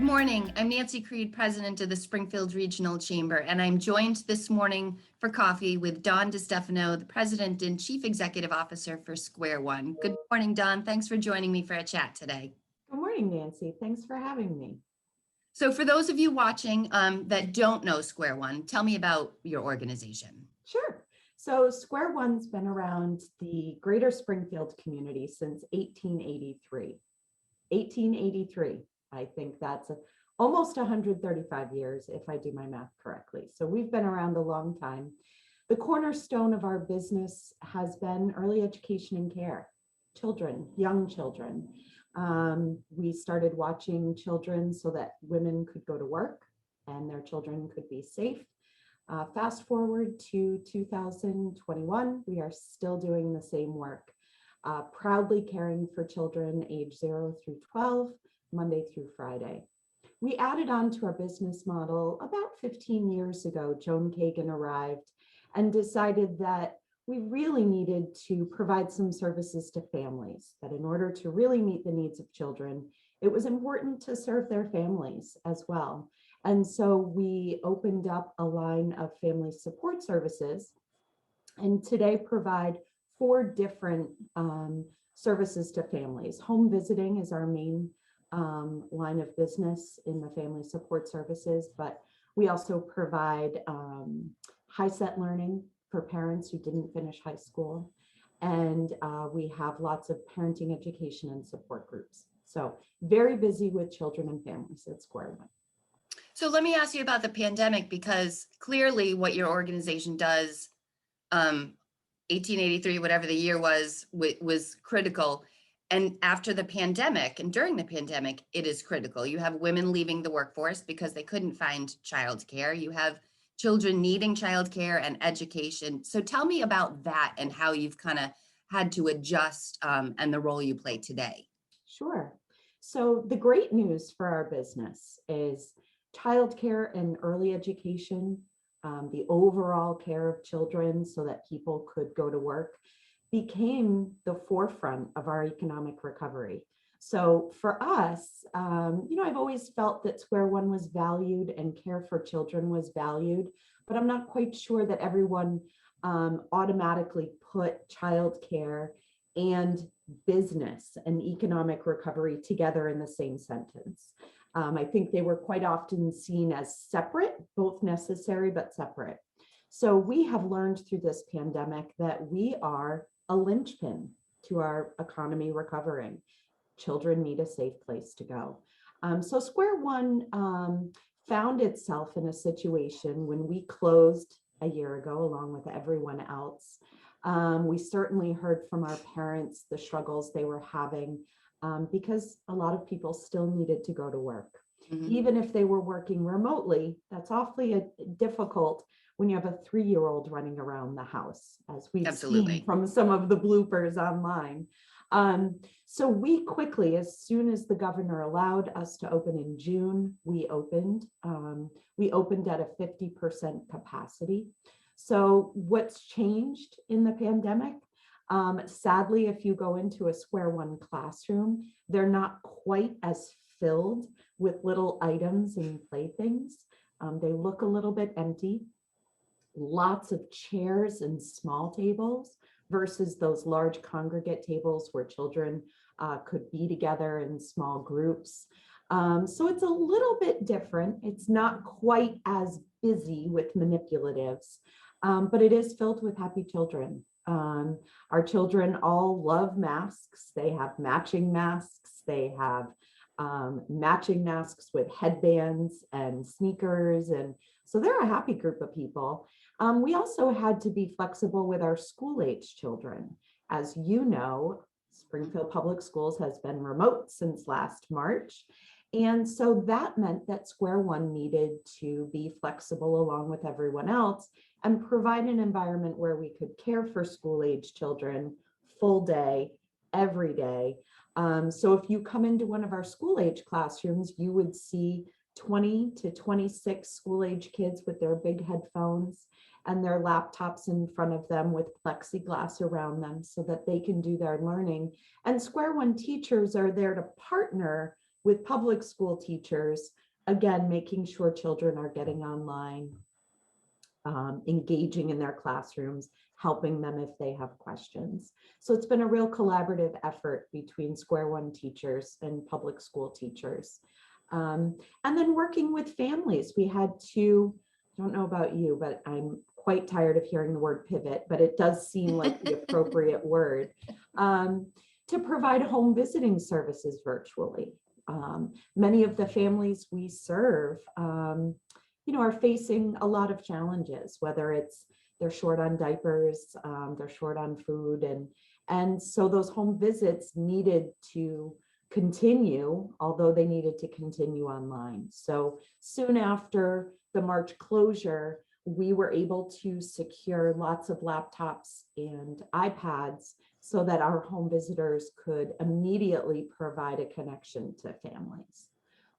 Good morning. I'm Nancy Creed, president of the Springfield Regional Chamber, and I'm joined this morning for coffee with Don DiStefano, the president and chief executive officer for Square One. Good morning, Don. Thanks for joining me for a chat today. Good morning, Nancy. Thanks for having me. So for those of you watching that don't know Square One, tell me about your organization. Sure. So Square One's been around the greater Springfield community since 1883. 1883. I think that's almost 135 years, if I do my math correctly. So we've been around a long time. The cornerstone of our business has been early education and care, children, young children. We started watching children so that women could go to work and their children could be safe. Fast forward to 2021, we are still doing the same work, proudly caring for children age 0 through 12, Monday through Friday. We added on to our business model about 15 years ago. Joan Kagan arrived and decided that we really needed to provide some services to families, that in order to really meet the needs of children, it was important to serve their families as well. And so we opened up a line of family support services and today provide 4 different services to families. Home visiting is our main line of business in the family support services, but we also provide high-set learning for parents who didn't finish high school. And we have lots of parenting education and support groups. So very busy with children and families at Square One. So let me ask you about the pandemic, because clearly what your organization does, 1883, whatever the year was critical. And after the pandemic and during the pandemic, it is critical. You have women leaving the workforce because they couldn't find childcare. You have children needing childcare and education. So tell me about that and how you've kind of had to adjust and the role you play today. Sure. So the great news for our business is childcare and early education, the overall care of children so that people could go to work, became the forefront of our economic recovery. So for us, I've always felt that Square One was valued and care for children was valued, but I'm not quite sure that everyone automatically put childcare and business and economic recovery together in the same sentence. I think they were quite often seen as separate, both necessary but separate. So we have learned through this pandemic that we are a linchpin to our economy recovering. Children need a safe place to go. So Square One found itself in a situation when we closed a year ago, along with everyone else. We certainly heard from our parents the struggles they were having because a lot of people still needed to go to work. Mm-hmm. Even if they were working remotely, that's awfully difficult when you have a 3-year-old running around the house, as we've seen from some of the bloopers online. So we quickly, as soon as the governor allowed us to open in June, we opened at a 50% capacity. So what's changed in the pandemic? Sadly, if you go into a Square One classroom, they're not quite as filled with little items and playthings. They look a little bit empty. Lots of chairs and small tables versus those large congregate tables where children could be together in small groups. So it's a little bit different. It's not quite as busy with manipulatives, but it is filled with happy children. Our children all love masks. They have matching masks. They have matching masks with headbands and sneakers. And so they're a happy group of people. We also had to be flexible with our school-age children. As you know, Springfield Public Schools has been remote since last March. And so that meant that Square One needed to be flexible along with everyone else and provide an environment where we could care for school-age children full day, every day. So if you come into one of our school-age classrooms, you would see 20 to 26 school-age kids with their big headphones and their laptops in front of them with plexiglass around them so that they can do their learning. And Square One teachers are there to partner with public school teachers, again, making sure children are getting online, engaging in their classrooms, helping them if they have questions. So it's been a real collaborative effort between Square One teachers and public school teachers. And then working with families. We had two, I don't know about you, but I'm quite tired of hearing the word pivot, but it does seem like the appropriate word, to provide home visiting services virtually. Many of the families we serve, are facing a lot of challenges, whether it's they're short on diapers, they're short on food, and so those home visits needed to continue, although they needed to continue online. So soon after the March closure, we were able to secure lots of laptops and iPads so that our home visitors could immediately provide a connection to families.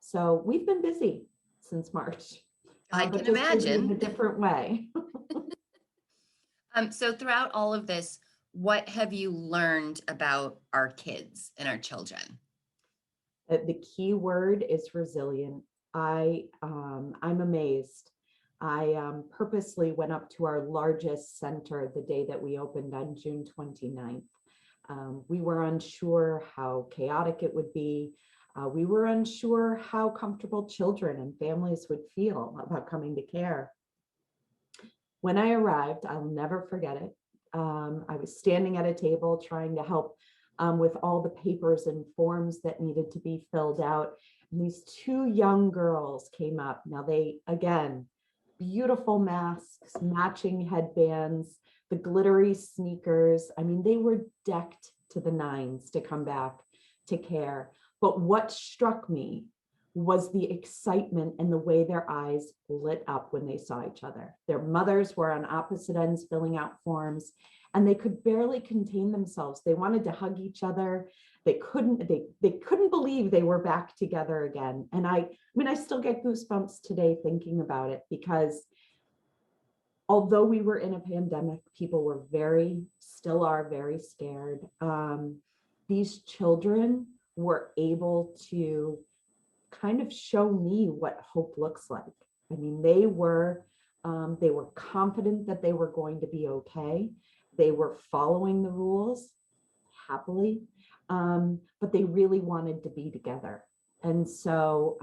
So we've been busy since March. I But can just busy in a imagine. different way. So throughout all of this, what have you learned about our kids and our children? The key word is resilient. I'm amazed. I purposely went up to our largest center the day that we opened on June 29th. We were unsure how chaotic it would be. We were unsure how comfortable children and families would feel about coming to care. When I arrived, I'll never forget it. I was standing at a table trying to help with all the papers and forms that needed to be filled out. And these two young girls came up. Now they, again, beautiful masks, matching headbands, the glittery sneakers. I mean, they were decked to the nines to come back to care. But what struck me was the excitement and the way their eyes lit up when they saw each other. Their mothers were on opposite ends filling out forms, and they could barely contain themselves. They wanted to hug each other. They couldn't believe they were back together again. And I still get goosebumps today thinking about it, because although we were in a pandemic, people were still are very scared. These children were able to kind of show me what hope looks like. I mean, they were confident that they were going to be okay. They were following the rules happily, but they really wanted to be together. And so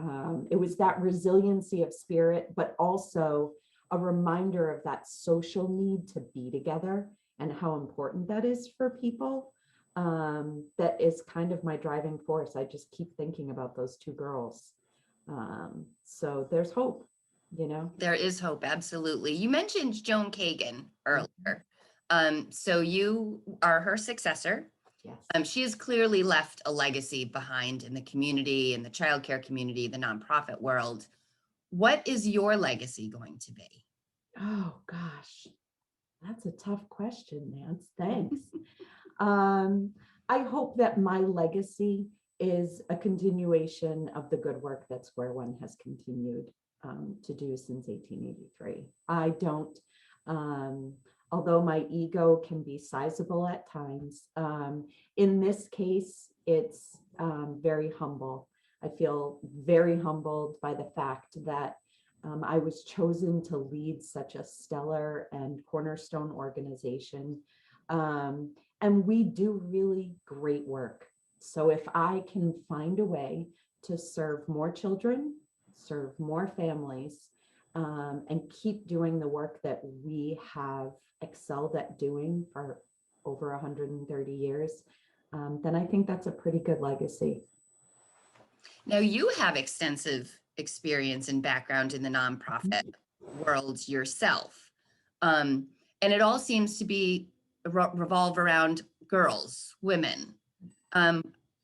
it was that resiliency of spirit, but also a reminder of that social need to be together and how important that is for people. That is kind of my driving force. I just keep thinking about those two girls. So there's hope, There is hope, absolutely. You mentioned Joan Kagan earlier. So you are her successor. Yes. She has clearly left a legacy behind in the community, in the childcare community, the nonprofit world. What is your legacy going to be? Oh gosh, that's a tough question, Nance. Thanks. I hope that my legacy is a continuation of the good work that Square One has continued to do since 1883. I don't, although my ego can be sizable at times, in this case, it's very humble. I feel very humbled by the fact that I was chosen to lead such a stellar and cornerstone organization. And we do really great work. So if I can find a way to serve more children, serve more families, and keep doing the work that we have excelled at doing for over 130 years, then I think that's a pretty good legacy. Now, you have extensive experience and background in the nonprofit world yourself. And it all seems to be revolve around girls, women.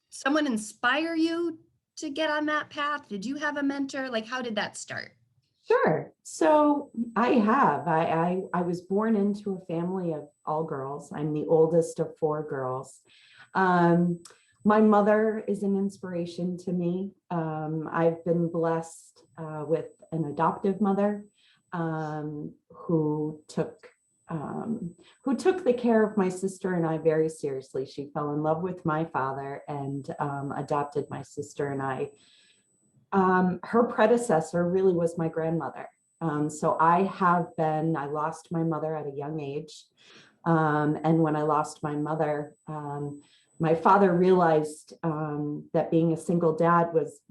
Someone inspire you to get on that path? Did you have a mentor? Like, how did that start? Sure. So I was born into a family of all girls. I'm the oldest of four girls. My mother is an inspiration to me. I've been blessed with an adoptive mother who took who took the care of my sister and I very seriously. She fell in love with my father and adopted my sister and I. Her predecessor really was my grandmother. So I lost my mother at a young age. And when I lost my mother, my father realized that being a single dad was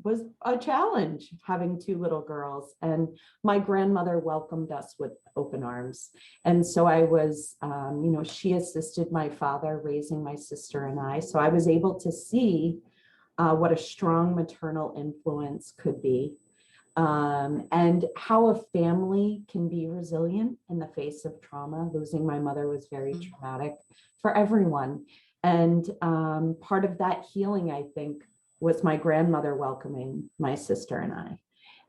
a challenge, having two little girls. And my grandmother welcomed us with open arms. And so I was, she assisted my father raising my sister and I. So I was able to see what a strong maternal influence could be. And how a family can be resilient in the face of trauma. Losing my mother was very traumatic for everyone. And part of that healing, I think, was my grandmother welcoming my sister and I.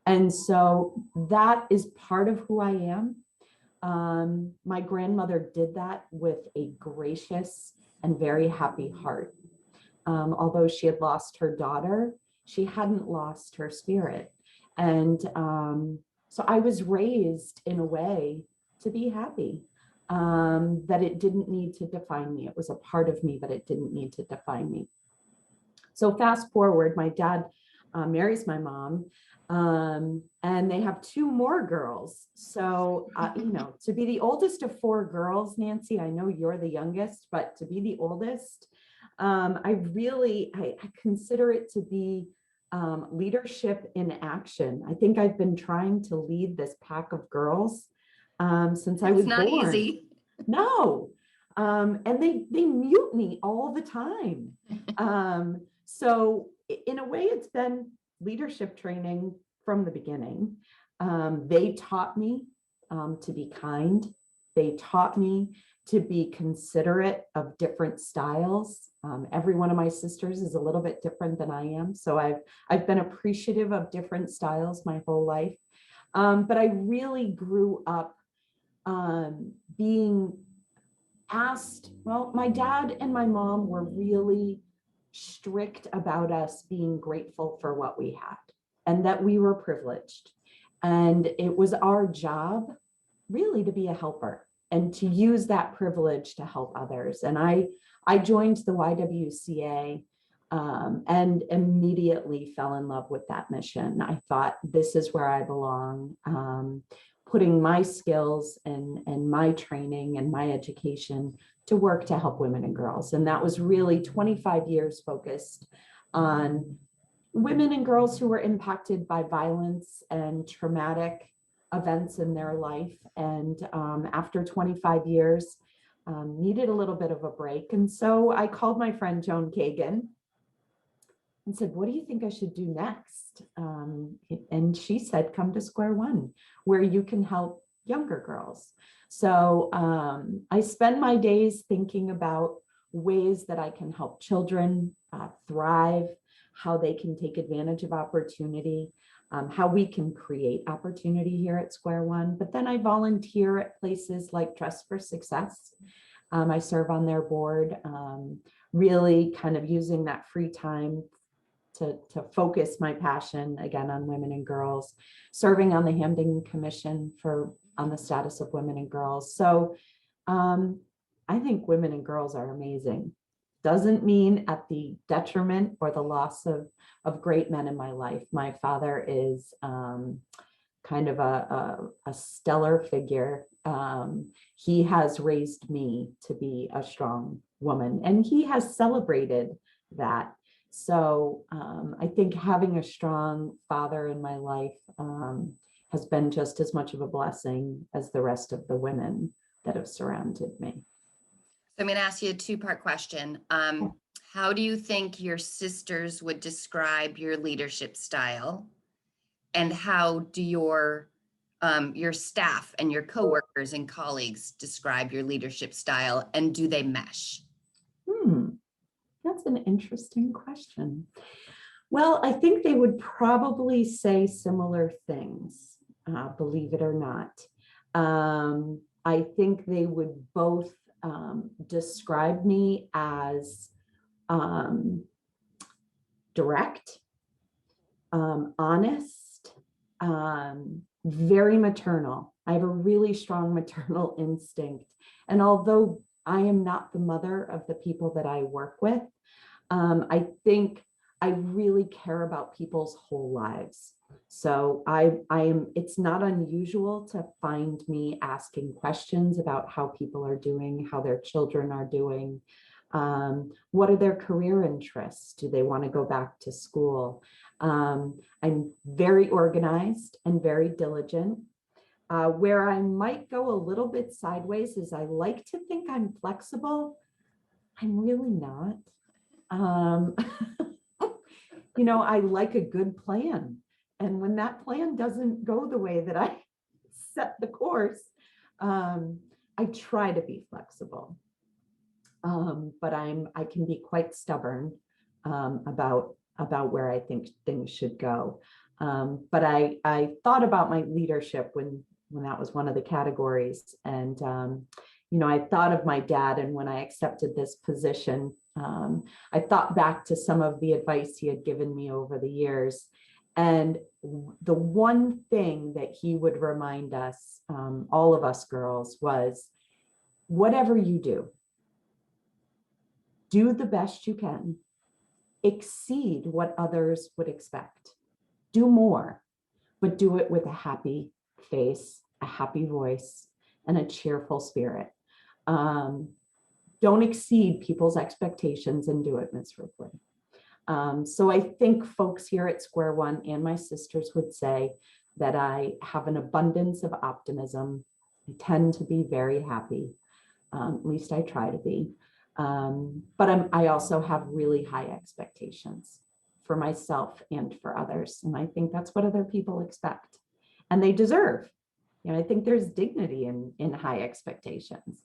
And so that is part of who I am. My grandmother did that with a gracious and very happy heart. Although she had lost her daughter, she hadn't lost her spirit. And so I was raised in a way to be happy, that it didn't need to define me. It was a part of me, but it didn't need to define me. So fast forward, my dad marries my mom, and they have two more girls. So, to be the oldest of four girls, Nancy, I know you're the youngest, but to be the oldest, I consider it to be leadership in action. I think I've been trying to lead this pack of girls since I was born. It's not easy. No. And they mutiny all the time. So in a way, it's been leadership training from the beginning. They taught me to be kind. They taught me to be considerate of different styles. Every one of my sisters is a little bit different than I am. So I've been appreciative of different styles my whole life. But I really grew up being asked, well, my dad and my mom were really strict about us being grateful for what we had and that we were privileged. And it was our job really to be a helper and to use that privilege to help others. And I joined the YWCA and immediately fell in love with that mission. I thought, this is where I belong. Putting my skills and my training and my education to work to help women and girls. And that was really 25 years focused on women and girls who were impacted by violence and traumatic events in their life. And after 25 years, needed a little bit of a break. And so I called my friend Joan Kagan and said, what do you think I should do next? And she said, come to Square One, where you can help younger girls. So I spend my days thinking about ways that I can help children thrive, how they can take advantage of opportunity, how we can create opportunity here at Square One. But then I volunteer at places like Trust for Success. I serve on their board, really kind of using that free time to focus my passion again on women and girls, serving on the Hampden Commission on the status of women and girls. So I think women and girls are amazing. Doesn't mean at the detriment or the loss of great men in my life. My father is kind of a stellar figure. He has raised me to be a strong woman, and he has celebrated that. So I think having a strong father in my life has been just as much of a blessing as the rest of the women that have surrounded me. So I'm going to ask you a two-part question. How do you think your sisters would describe your leadership style? And how do your staff and your coworkers and colleagues describe your leadership style, and do they mesh? That's an interesting question. Well, I think they would probably say similar things, believe it or not. I think they would both describe me as direct, honest, very maternal. I have a really strong maternal instinct. And although I am not the mother of the people that I work with, I think I really care about people's whole lives. So it's not unusual to find me asking questions about how people are doing, how their children are doing. What are their career interests? Do they want to go back to school? I'm very organized and very diligent. Where I might go a little bit sideways is I like to think I'm flexible. I'm really not. I like a good plan. And when that plan doesn't go the way that I set the course, I try to be flexible. But I can be quite stubborn about where I think things should go. But I thought about my leadership when that was one of the categories. And I thought of my dad, and when I accepted this position, I thought back to some of the advice he had given me over the years. And the one thing that he would remind us, all of us girls, was whatever you do the best you can, exceed what others would expect, do more, but do it with a happy face, a happy voice, and a cheerful spirit. Don't exceed people's expectations and do it miserably. So I think folks here at Square One and my sisters would say that I have an abundance of optimism. I tend to be very happy. At least I try to be. But I also have really high expectations for myself and for others. And I think that's what other people expect and they deserve. I think there's dignity in high expectations.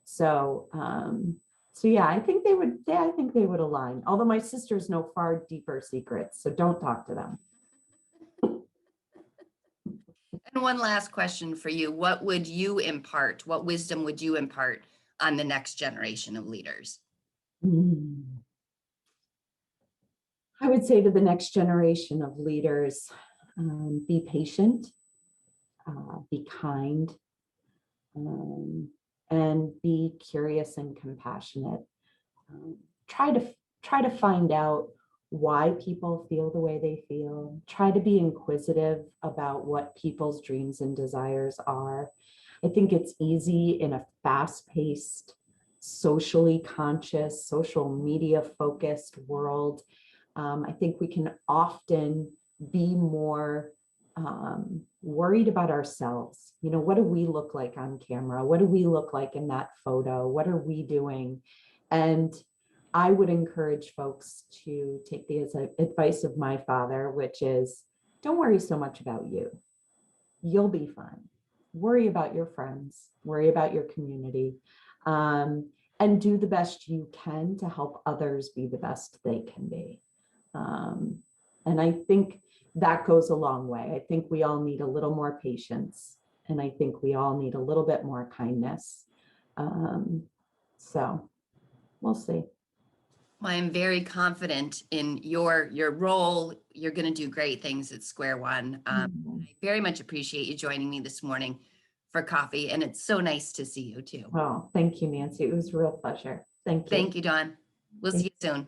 So yeah, I think they would align. Although my sisters know far deeper secrets, so don't talk to them. And one last question for you. What would you impart? What wisdom would you impart on the next generation of leaders? I would say to the next generation of leaders, be patient, be kind, and be curious and compassionate. Try to find out why people feel the way they feel. Try to be inquisitive about what people's dreams and desires are. I think it's easy in a fast-paced, socially conscious, social media focused world. I think we can often be more worried about ourselves. What do we look like on camera? What do we look like in that photo? What are we doing? And I would encourage folks to take the advice of my father, which is, don't worry so much about you. You'll be fine. Worry about your friends, worry about your community, and do the best you can to help others be the best they can be. And I think that goes a long way. I think we all need a little more patience, and I think we all need a little bit more kindness. So we'll see. Well, I'm very confident in your role. You're going to do great things at Square One. I very much appreciate you joining me this morning for coffee, and it's so nice to see you too. Oh, thank you, Nancy. It was a real pleasure. Thank you. Thank you, Dawn. We'll see you soon.